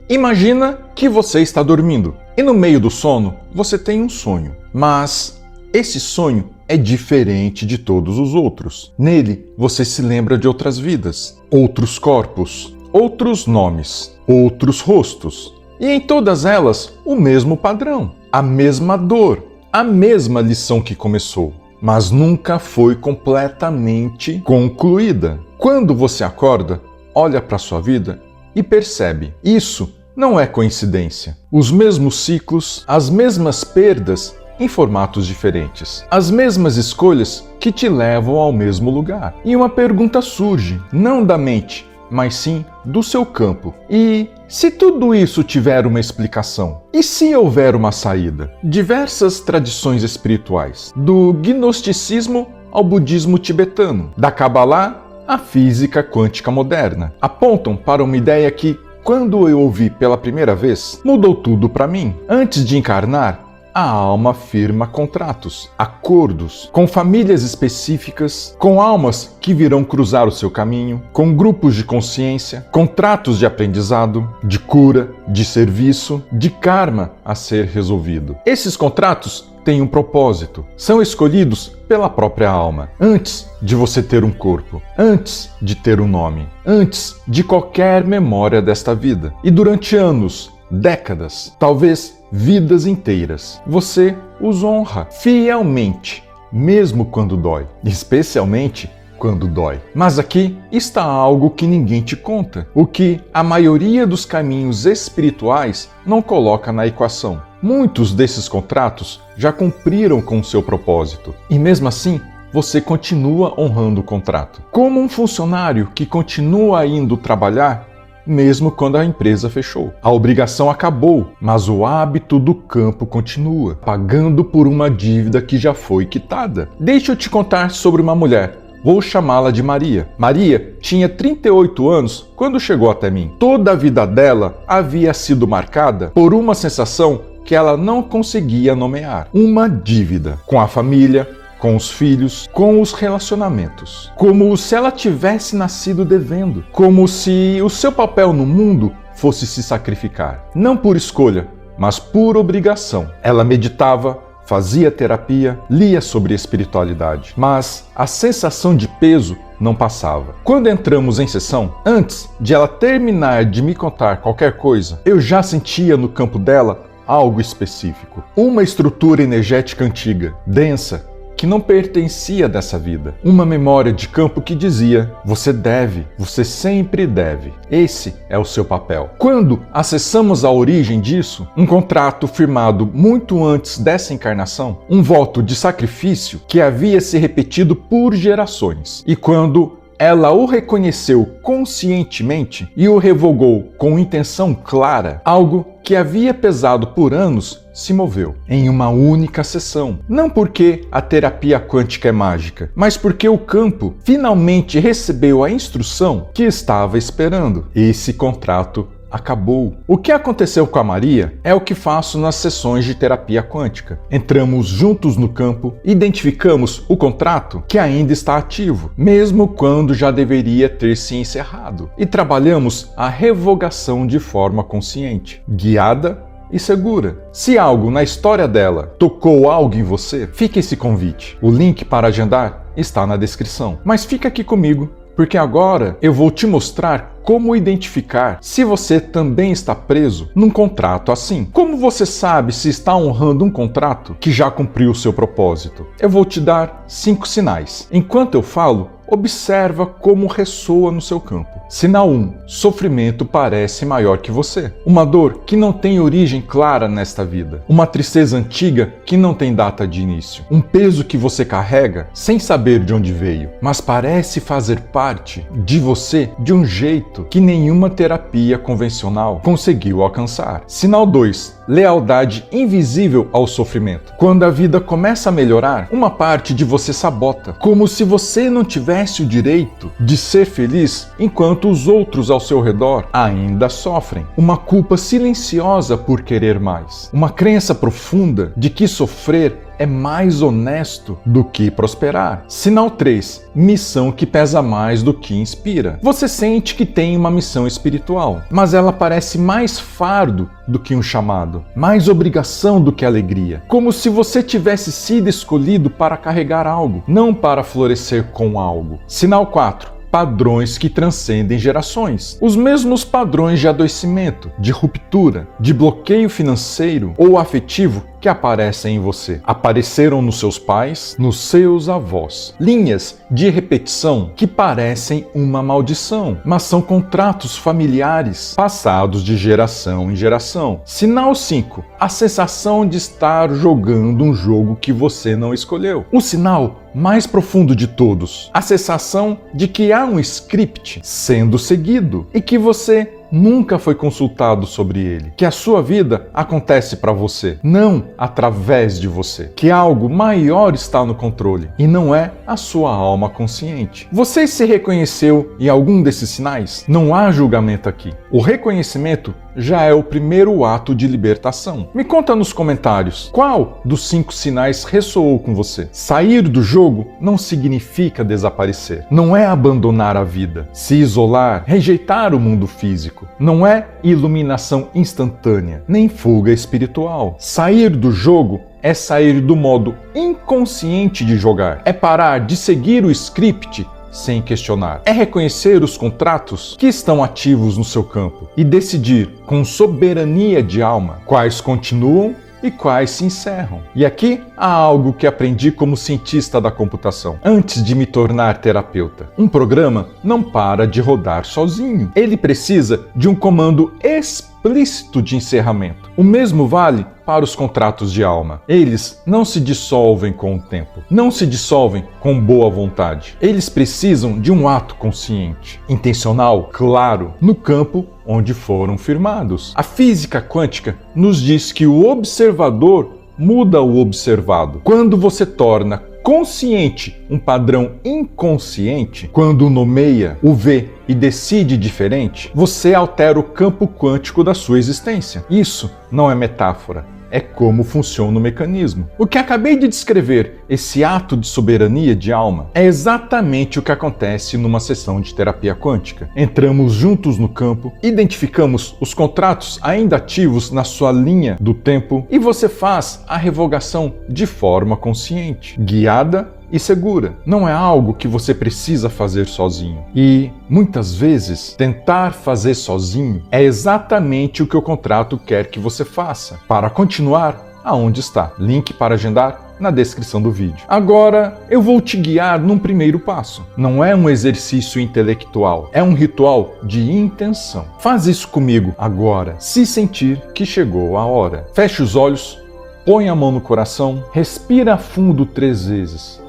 Imagina que você está dormindo e no meio do sono você tem um sonho, mas esse sonho é diferente de todos os outros. Nele você se lembra de outras vidas, outros corpos, outros nomes, outros rostos. E em todas elas o mesmo padrão, a mesma dor, a mesma lição que começou, mas nunca foi completamente concluída. Quando você acorda, olha para sua vida e percebe, isso não é coincidência. Os mesmos ciclos, as mesmas perdas em formatos diferentes, as mesmas escolhas que te levam ao mesmo lugar. E uma pergunta surge, não da mente, mas sim do seu campo. E se tudo isso tiver uma explicação? E se houver uma saída? Diversas tradições espirituais, do gnosticismo ao budismo tibetano, da Kabbalah à física quântica moderna, apontam para uma ideia que, quando eu ouvi pela primeira vez, mudou tudo para mim. Antes de encarnar, a alma firma contratos, acordos, com famílias específicas, com almas que virão cruzar o seu caminho, com grupos de consciência, contratos de aprendizado, de cura, de serviço, de karma a ser resolvido. Esses contratos têm um propósito, são escolhidos pela própria alma, antes de você ter um corpo, antes de ter um nome, antes de qualquer memória desta vida. E durante anos, décadas, talvez vidas inteiras, você os honra fielmente, mesmo quando dói, especialmente quando dói. Mas aqui está algo que ninguém te conta, o que a maioria dos caminhos espirituais não coloca na equação. Muitos desses contratos já cumpriram com o seu propósito, e mesmo assim, você continua honrando o contrato. Como um funcionário que continua indo trabalhar mesmo quando a empresa fechou. A obrigação acabou, mas o hábito do campo continua, pagando por uma dívida que já foi quitada. Deixa eu te contar sobre uma mulher. Vou chamá-la de Maria. Maria tinha 38 anos quando chegou até mim. Toda a vida dela havia sido marcada por uma sensação que ela não conseguia nomear. Uma dívida com a família, com os filhos, com os relacionamentos. Como se ela tivesse nascido devendo. Como se o seu papel no mundo fosse se sacrificar. Não por escolha, mas por obrigação. Ela meditava, fazia terapia, lia sobre espiritualidade. Mas a sensação de peso não passava. Quando entramos em sessão, antes de ela terminar de me contar qualquer coisa, eu já sentia no campo dela algo específico. Uma estrutura energética antiga, densa, que não pertencia dessa vida. Uma memória de campo que dizia: você deve, você sempre deve. Esse é o seu papel. Quando acessamos a origem disso, um contrato firmado muito antes dessa encarnação, um voto de sacrifício que havia se repetido por gerações. E quando ela o reconheceu conscientemente e o revogou com intenção clara, algo que havia pesado por anos se moveu em uma única sessão. Não porque a terapia quântica é mágica, mas porque o campo finalmente recebeu a instrução que estava esperando. Esse contrato acabou. O que aconteceu com a Maria é o que faço nas sessões de terapia quântica. Entramos juntos no campo, identificamos o contrato que ainda está ativo, mesmo quando já deveria ter se encerrado, e trabalhamos a revogação de forma consciente, guiada e segura. Se algo na história dela tocou algo em você, fique esse convite. O link para agendar está na descrição. Mas fica aqui comigo, porque agora eu vou te mostrar como identificar se você também está preso num contrato assim. Como você sabe se está honrando um contrato que já cumpriu o seu propósito? Eu vou te dar 5 sinais. Enquanto eu falo, observa como ressoa no seu campo. Sinal 1. Sofrimento parece maior que você. Uma dor que não tem origem clara nesta vida. Uma tristeza antiga que não tem data de início. Um peso que você carrega sem saber de onde veio, mas parece fazer parte de você de um jeito que nenhuma terapia convencional conseguiu alcançar. Sinal 2. Lealdade invisível ao sofrimento. Quando a vida começa a melhorar, uma parte de você sabota, como se você não tivesse o direito de ser feliz enquanto os outros ao seu redor ainda sofrem. Uma culpa silenciosa por querer mais. Uma crença profunda de que sofrer é mais honesto do que prosperar. Sinal 3. Missão que pesa mais do que inspira. Você sente que tem uma missão espiritual, mas ela parece mais fardo do que um chamado, mais obrigação do que alegria. Como se você tivesse sido escolhido para carregar algo, não para florescer com algo. Sinal 4. Padrões que transcendem gerações. Os mesmos padrões de adoecimento, de ruptura, de bloqueio financeiro ou afetivo que aparecem em você. Apareceram nos seus pais, nos seus avós. Linhas de repetição que parecem uma maldição, mas são contratos familiares passados de geração em geração. Sinal 5. A sensação de estar jogando um jogo que você não escolheu. O sinal mais profundo de todos. A sensação de que há um script sendo seguido e que você nunca foi consultado sobre ele, que a sua vida acontece para você, não através de você, que algo maior está no controle e não é a sua alma consciente. Você se reconheceu em algum desses sinais? Não há julgamento aqui. O reconhecimento já é o primeiro ato de libertação. Me conta nos comentários, qual dos 5 sinais ressoou com você? Sair do jogo não significa desaparecer, não é abandonar a vida, se isolar, rejeitar o mundo físico. Não é iluminação instantânea, nem fuga espiritual. Sair do jogo é sair do modo inconsciente de jogar. É parar de seguir o script sem questionar. É reconhecer os contratos que estão ativos no seu campo e decidir com soberania de alma quais continuam e quais se encerram. E aqui há algo que aprendi como cientista da computação, antes de me tornar terapeuta. Um programa não para de rodar sozinho. Ele precisa de um comando explícito de encerramento. O mesmo vale para os contratos de alma. Eles não se dissolvem com o tempo, não se dissolvem com boa vontade. Eles precisam de um ato consciente, intencional, claro, no campo onde foram firmados. A física quântica nos diz que o observador muda o observado. Quando você torna consciente um padrão inconsciente, quando nomeia, o vê e decide diferente, você altera o campo quântico da sua existência. Isso não é metáfora. É como funciona o mecanismo. O que acabei de descrever, esse ato de soberania de alma, é exatamente o que acontece numa sessão de terapia quântica. Entramos juntos no campo, identificamos os contratos ainda ativos na sua linha do tempo e você faz a revogação de forma consciente, guiada e segura. Não é algo que você precisa fazer sozinho. E, muitas vezes, tentar fazer sozinho é exatamente o que o contrato quer que você faça, para continuar aonde está. Link para agendar na descrição do vídeo. Agora, eu vou te guiar num primeiro passo. Não é um exercício intelectual, é um ritual de intenção. Faz isso comigo agora, se sentir que chegou a hora. Feche os olhos, põe a mão no coração, respira fundo 3 vezes.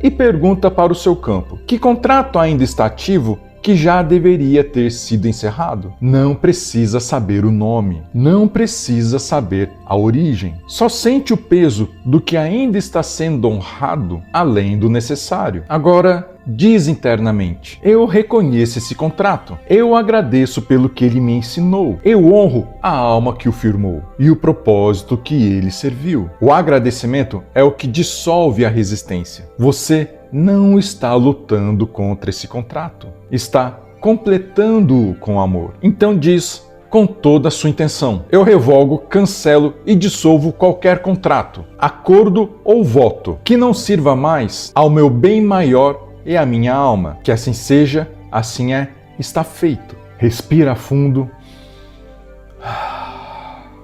E pergunta para o seu campo: que contrato ainda está ativo que já deveria ter sido encerrado? Não precisa saber o nome, não precisa saber a origem. Só sente o peso do que ainda está sendo honrado além do necessário. Agora, diz internamente: eu reconheço esse contrato, eu agradeço pelo que ele me ensinou, eu honro a alma que o firmou e o propósito que ele serviu. O agradecimento é o que dissolve a resistência. Você não está lutando contra esse contrato, está completando-o com amor. Então diz com toda a sua intenção: eu revogo, cancelo e dissolvo qualquer contrato, acordo ou voto que não sirva mais ao meu bem maior e à minha alma. Que assim seja, assim é, está feito. Respira fundo.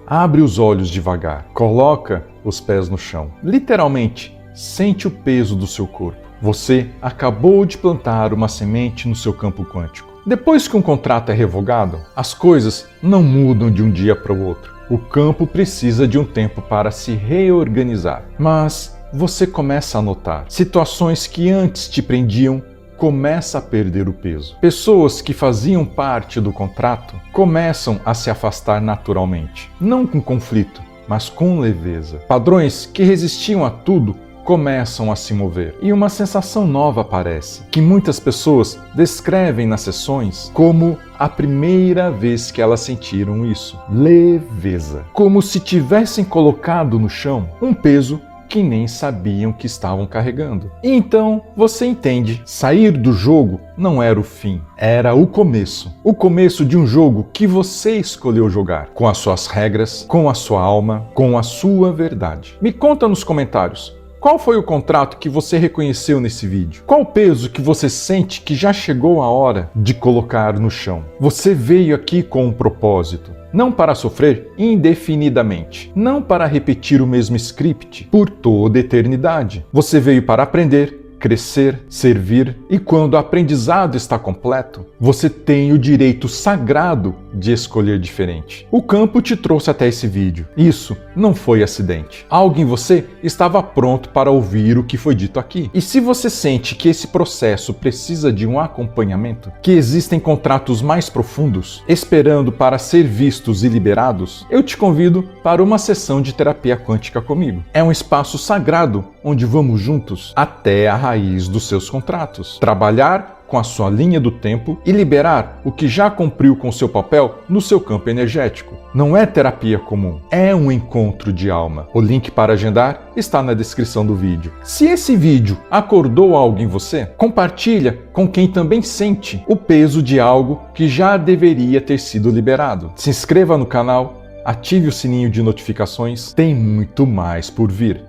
Abre os olhos devagar. Coloca os pés no chão. Literalmente, sente o peso do seu corpo. Você acabou de plantar uma semente no seu campo quântico. Depois que um contrato é revogado, as coisas não mudam de um dia para o outro. O campo precisa de um tempo para se reorganizar. Mas você começa a notar situações que antes te prendiam começam a perder o peso. Pessoas que faziam parte do contrato começam a se afastar naturalmente, não com conflito, mas com leveza. Padrões que resistiam a tudo começam a se mover e uma sensação nova aparece, que muitas pessoas descrevem nas sessões como a primeira vez que elas sentiram isso: leveza. Como se tivessem colocado no chão um peso que nem sabiam que estavam carregando. E então você entende, sair do jogo não era o fim, era o começo. O começo de um jogo que você escolheu jogar, com as suas regras, com a sua alma, com a sua verdade. Me conta nos comentários, qual foi o contrato que você reconheceu nesse vídeo? Qual o peso que você sente que já chegou a hora de colocar no chão? Você veio aqui com um propósito, não para sofrer indefinidamente, não para repetir o mesmo script por toda a eternidade. Você veio para aprender, crescer, servir, e quando o aprendizado está completo, você tem o direito sagrado de escolher diferente. O campo te trouxe até esse vídeo. Isso não foi acidente. Algo em você estava pronto para ouvir o que foi dito aqui. E se você sente que esse processo precisa de um acompanhamento, que existem contratos mais profundos, esperando para ser vistos e liberados, eu te convido para uma sessão de terapia quântica comigo. É um espaço sagrado onde vamos juntos até a raiz dos seus contratos, trabalhar com a sua linha do tempo e liberar o que já cumpriu com seu papel no seu campo energético. Não é terapia comum, é um encontro de alma. O link para agendar está na descrição do vídeo. Se esse vídeo acordou algo em você, compartilha com quem também sente o peso de algo que já deveria ter sido liberado. Se inscreva no canal, ative o sininho de notificações, tem muito mais por vir.